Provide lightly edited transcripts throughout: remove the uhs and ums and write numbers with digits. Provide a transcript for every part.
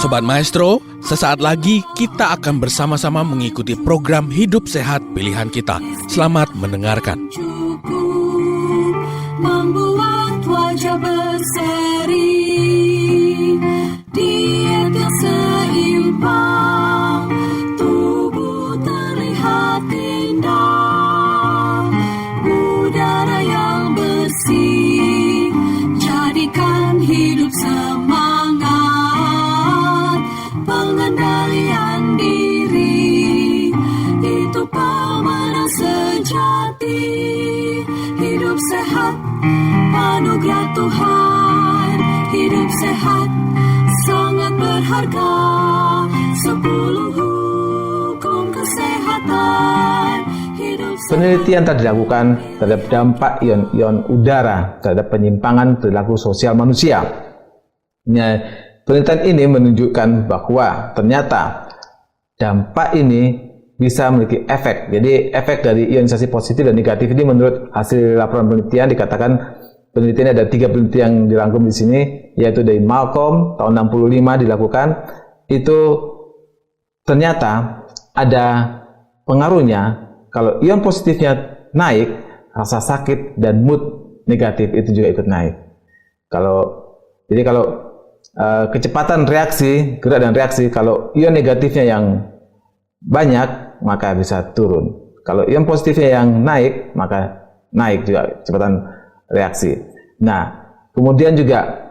Sobat Maestro, sesaat lagi kita akan bersama-sama mengikuti program Hidup Sehat Pilihan Kita. Selamat mendengarkan. Membuat wajah berseri, diet yang seimbang, tubuh terlihat indah, udara yang bersih, jadikan hidup semangat, pengendalian diri, itu pemenang sejati. Hidup sehat, anugerah Tuhan. Hidup sehat, sangat berharga. 10 hukum kesehatan. Hidup sehat. Penelitian telah dilakukan terhadap dampak ion-ion udara terhadap penyimpangan perilaku sosial manusia. Nah, penelitian ini menunjukkan bahwa ternyata dampak ini bisa memiliki efek. Jadi efek dari ionisasi positif dan negatif ini menurut hasil laporan penelitian dikatakan penelitian ada 3 penelitian yang dirangkum di sini, yaitu dari Malcolm tahun 65 dilakukan. Itu ternyata ada pengaruhnya kalau ion positifnya naik, rasa sakit dan mood negatif itu juga ikut naik. Jadi kalau kecepatan reaksi, gerak dan reaksi, kalau ion negatifnya yang banyak maka bisa turun. Kalau ion positifnya yang naik maka naik juga kecepatan reaksi. Nah, kemudian juga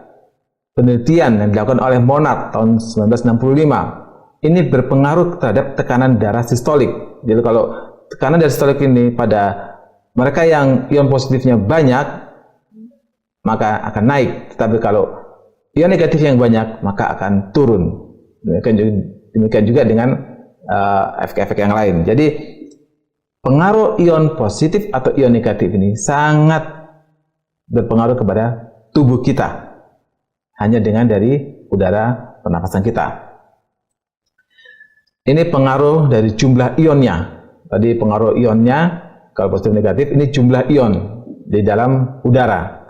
penelitian yang dilakukan oleh Monat tahun 1965 ini berpengaruh terhadap tekanan darah sistolik. Jadi kalau tekanan darah sistolik ini pada mereka yang ion positifnya banyak maka akan naik, tetapi kalau ion negatif yang banyak maka akan turun. Demikian juga dengan efek-efek yang lain. Jadi pengaruh ion positif atau ion negatif ini sangat berpengaruh kepada tubuh kita hanya dengan dari udara pernapasan kita. Ini pengaruh dari jumlah ionnya. Tadi pengaruh ionnya kalau positif negatif, ini jumlah ion di dalam udara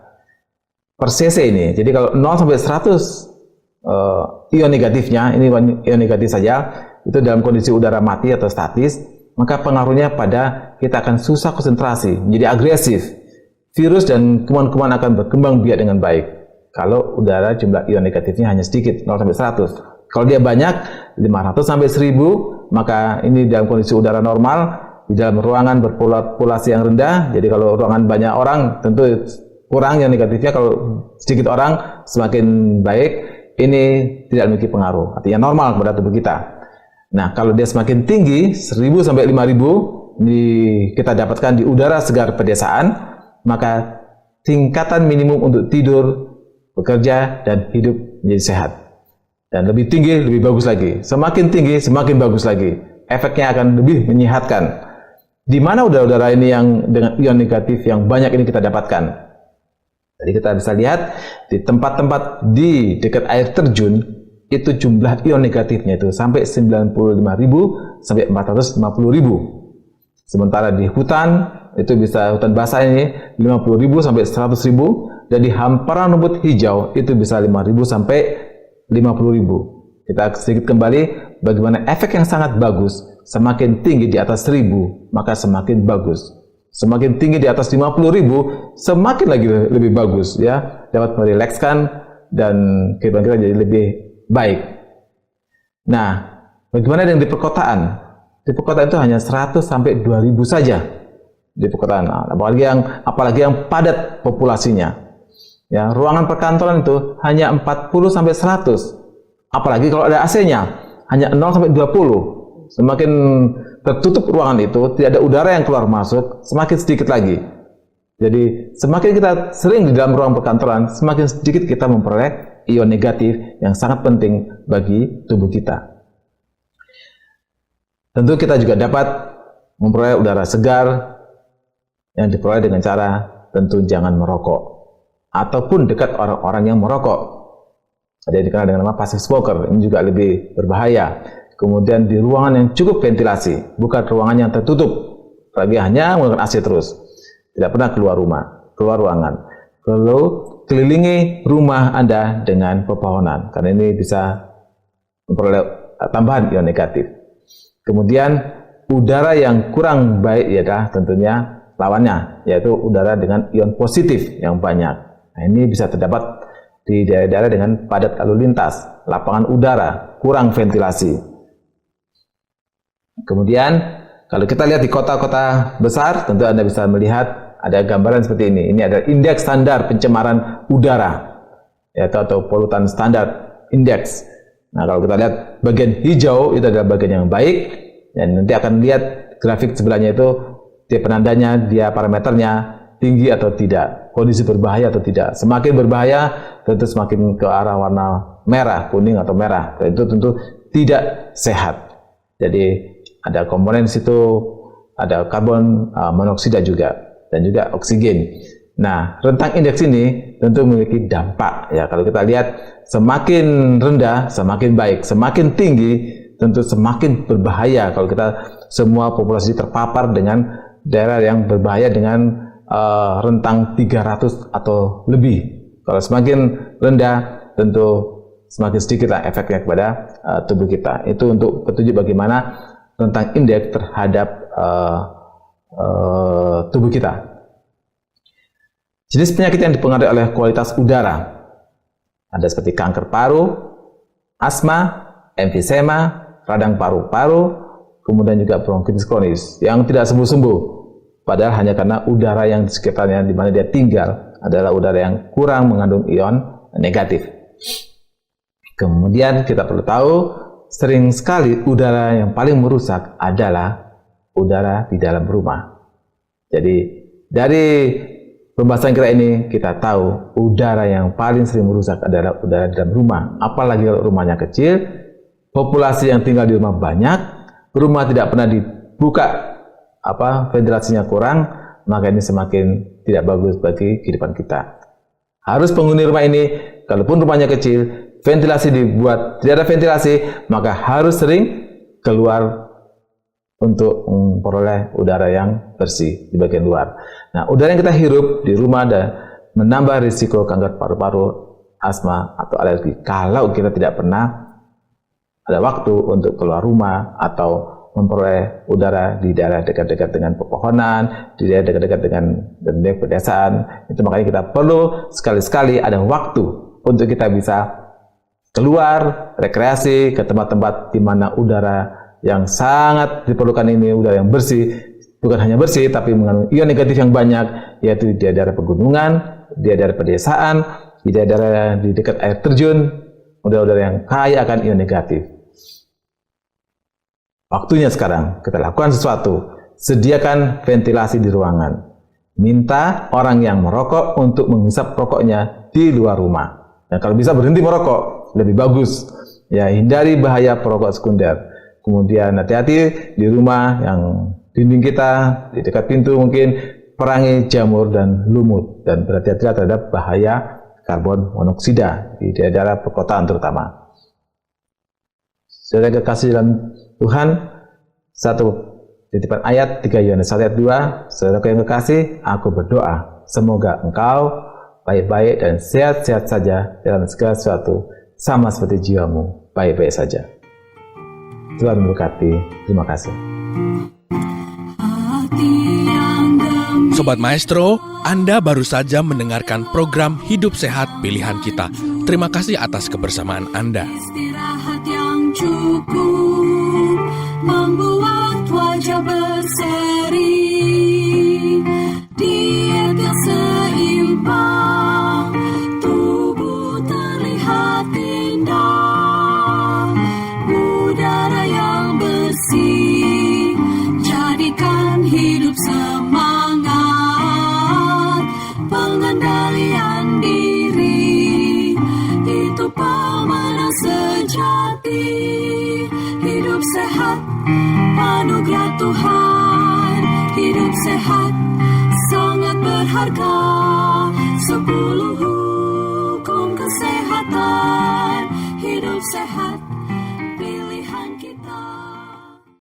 per cc ini. Jadi kalau 0 sampai 100 ion negatifnya, ini ion negatif saja, itu dalam kondisi udara mati atau statis, maka pengaruhnya pada kita akan susah konsentrasi, menjadi agresif. Virus dan kuman-kuman akan berkembang biak dengan baik. Kalau udara jumlah ion negatifnya hanya sedikit, 0 sampai 100. Kalau dia banyak, 500 sampai 1000, maka ini dalam kondisi udara normal, di dalam ruangan berpopulasi yang rendah. Jadi kalau ruangan banyak orang, tentu kurang yang negatifnya. Kalau sedikit orang, semakin baik. Ini tidak memiliki pengaruh, artinya normal kepada tubuh kita. Nah, kalau dia semakin tinggi, 1000 sampai 5000, kita dapatkan di udara segar pedesaan, maka tingkatan minimum untuk tidur, bekerja, dan hidup menjadi sehat. Dan lebih tinggi, lebih bagus lagi. Semakin tinggi, semakin bagus lagi. Efeknya akan lebih menyehatkan. Di mana udara-udara ini yang dengan ion negatif yang banyak ini kita dapatkan? Jadi kita bisa lihat di tempat-tempat di dekat air terjun, itu jumlah ion negatifnya itu sampai 95.000 sampai 450.000. Sementara di hutan, itu bisa hutan basah ini 50.000 sampai 100.000, dan di hamparan rumput hijau itu bisa 5.000 sampai 50.000. Kita sedikit kembali bagaimana efek yang sangat bagus. Semakin tinggi di atas 1000, maka semakin bagus. Semakin tinggi di atas 50.000, semakin lagi lebih bagus, ya. Dapat merilekskan dan kehidupan kita jadi lebih baik. Nah, bagaimana dengan di perkotaan? Di perkotaan itu hanya 100 sampai 2.000 saja di perkotaan. Apalagi yang padat populasinya. Ya, ruangan perkantoran itu hanya 40 sampai 100. Apalagi kalau ada AC-nya hanya 0 sampai 20. Semakin tertutup ruangan itu, tidak ada udara yang keluar masuk, semakin sedikit lagi. Jadi semakin kita sering di dalam ruang perkantoran, semakin sedikit kita memperoleh ion negatif yang sangat penting bagi tubuh kita. Tentu kita juga dapat memperoleh udara segar yang diperoleh dengan cara tentu jangan merokok ataupun dekat orang-orang yang merokok. Ada yang dikenal dengan nama passive smoker, ini juga lebih berbahaya. Kemudian di ruangan yang cukup ventilasi, bukan ruangan yang tertutup, lagi hanya menggunakan AC terus, tidak pernah keluar ruangan. Lalu kelilingi rumah Anda dengan pepohonan, karena ini bisa memperoleh tambahan ion negatif. Kemudian udara yang kurang baik adalah tentunya lawannya, yaitu udara dengan ion positif yang banyak. Nah, ini bisa terdapat di daerah-daerah dengan padat lalu lintas, lapangan udara, kurang ventilasi. Kemudian kalau kita lihat di kota-kota besar, tentu Anda bisa melihat ada gambaran seperti ini. Ini adalah indeks standar pencemaran udara, yaitu atau polutan standar indeks. Nah, kalau kita lihat bagian hijau itu adalah bagian yang baik, dan nanti akan lihat grafik sebelahnya itu dia penandanya, dia parameternya tinggi atau tidak, kondisi berbahaya atau tidak. Semakin berbahaya tentu semakin ke arah warna merah, kuning atau merah. Dan itu tentu tidak sehat. Jadi ada komponen di situ, ada karbon monoksida juga, dan juga oksigen. Nah, rentang indeks ini tentu memiliki dampak. Ya, kalau kita lihat semakin rendah, semakin baik, semakin tinggi, tentu semakin berbahaya. Kalau kita semua populasi terpapar dengan daerah yang berbahaya dengan rentang 300 atau lebih. Kalau semakin rendah, tentu semakin sedikitlah efeknya kepada tubuh kita. Itu untuk petunjuk bagaimana tentang indeks terhadap tubuh kita. Jenis penyakit yang dipengaruhi oleh kualitas udara ada seperti kanker paru, asma, emfisema, radang paru-paru, kemudian juga bronkitis kronis yang tidak sembuh-sembuh, padahal hanya karena udara yang di sekitarnya di mana dia tinggal adalah udara yang kurang mengandung ion negatif. Kemudian kita perlu tahu, sering sekali udara yang paling merusak adalah udara di dalam rumah. Jadi dari pembahasan kita ini kita tahu udara yang paling sering merusak adalah udara di dalam rumah. Apalagi kalau rumahnya kecil, populasi yang tinggal di rumah banyak, rumah tidak pernah dibuka ventilasinya kurang, maka ini semakin tidak bagus bagi kehidupan kita. Harus penghuni rumah ini, kalaupun rumahnya kecil, ventilasi dibuat, tidak ada ventilasi, maka harus sering keluar untuk memperoleh udara yang bersih di bagian luar. Nah, udara yang kita hirup di rumah dan menambah risiko kanker paru-paru, asma, atau alergi. Kalau kita tidak pernah ada waktu untuk keluar rumah atau memperoleh udara di daerah dekat-dekat dengan pepohonan, di daerah dekat-dekat dengan pedesaan, itu makanya kita perlu sekali-sekali ada waktu untuk kita bisa keluar, rekreasi ke tempat-tempat di mana udara yang sangat diperlukan ini, udara yang bersih, bukan hanya bersih, tapi mengandung ion negatif yang banyak, yaitu di daerah pegunungan, di daerah pedesaan, di daerah di dekat air terjun, udara-udara yang kaya akan ion negatif. Waktunya sekarang kita lakukan sesuatu, sediakan ventilasi di ruangan. Minta orang yang merokok untuk menghisap rokoknya di luar rumah. Dan kalau bisa berhenti merokok, lebih bagus. Ya, hindari bahaya perokok sekunder. Kemudian hati-hati di rumah yang dinding kita, di dekat pintu mungkin, perangi jamur dan lumut. Dan berhati-hati terhadap bahaya karbon monoksida di daerah perkotaan terutama. Saudara kekasih dalam Tuhan, satu titipan ayat 3 Yohanes 1 ayat 2, saudara yang kekasih, aku berdoa, semoga engkau baik-baik dan sehat-sehat saja dalam segala sesuatu, sama seperti jiwamu baik-baik saja. Tuhan memberkati. Terima kasih. Sobat Maestro, Anda baru saja mendengarkan program Hidup Sehat Pilihan Kita. Terima kasih atas kebersamaan Anda. Istirahat yang cukup membuat wajah berseri, diet yang seimbang, tubuh terlihat indah, udara yang bersih, jadikan hidup semangat, pengendalian diri, itu pemenang sejati. Hidup sehat, anugerah Tuhan. Hidup sehat, sangat berharga. 10